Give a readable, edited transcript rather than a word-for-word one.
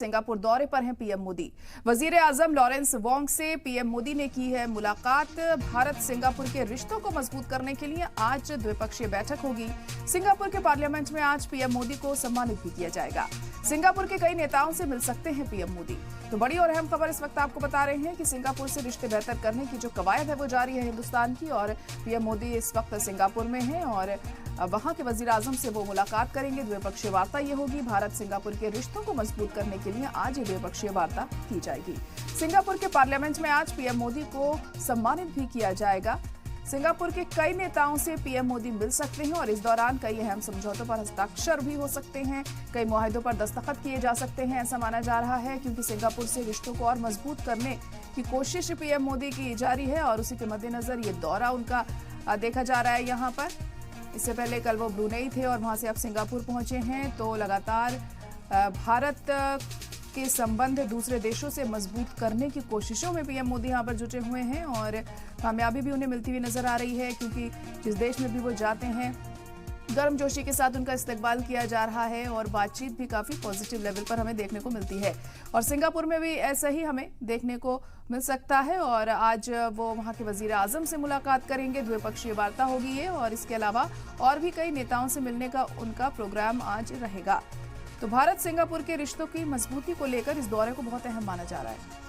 Singapore दौरे पर हैं पीएम मोदी। वजीर आजम लॉरेंस वोंग से पीएम मोदी ने की है मुलाकात। भारत सिंगापुर के रिश्तों को मजबूत करने के लिए आज द्विपक्षीय बैठक होगी। सिंगापुर के पार्लियामेंट में आज पीएम मोदी को सम्मानित भी किया जाएगा। सिंगापुर के कई नेताओं से मिल सकते हैं पीएम मोदी। तो बड़ी और अहम खबर इस वक्त आपको बता रहे हैं कि सिंगापुर से रिश्ते बेहतर करने की जो कवायद है वो जारी है हिंदुस्तान की, और पीएम मोदी इस वक्त सिंगापुर में हैं और वहां के वजीर आजम से वो मुलाकात करेंगे। द्विपक्षीय वार्ता ये होगी। भारत सिंगापुर के रिश्तों को मजबूत करने के लिए आज ये द्विपक्षीय वार्ता की जाएगी। सिंगापुर के पार्लियामेंट में आज पीएम मोदी को सम्मानित भी किया जाएगा। सिंगापुर के कई नेताओं से पीएम मोदी मिल सकते हैं और इस दौरान कई अहम समझौतों पर हस्ताक्षर भी हो सकते हैं। कई मुआहदों पर दस्तखत किए जा सकते हैं, ऐसा माना जा रहा है, क्योंकि सिंगापुर से रिश्तों को और मजबूत करने की कोशिश पीएम मोदी की जारी है और उसी के मद्देनजर ये दौरा उनका देखा जा रहा है यहाँ पर। इससे पहले कल वो ब्रुनेई थे और वहां से अब सिंगापुर पहुंचे हैं। तो लगातार भारत के संबंध दूसरे देशों से मजबूत करने की कोशिशों में पीएम मोदी यहां पर जुटे हुए हैं और कामयाबी भी उन्हें मिलती हुई नजर आ रही है, क्योंकि जिस देश में भी वो जाते हैं गर्मजोशी के साथ उनका इस्तकबाल किया जा रहा है और बातचीत भी काफी पॉजिटिव लेवल पर हमें देखने को मिलती है। और सिंगापुर में भी ऐसा ही हमें देखने को मिल सकता है और आज वो वहां के वजीर आजम से मुलाकात करेंगे। द्विपक्षीय वार्ता होगी ये, और इसके अलावा और भी कई नेताओं से मिलने का उनका प्रोग्राम आज रहेगा। तो भारत सिंगापुर के रिश्तों की मजबूती को लेकर इस दौरे को बहुत अहम माना जा रहा है।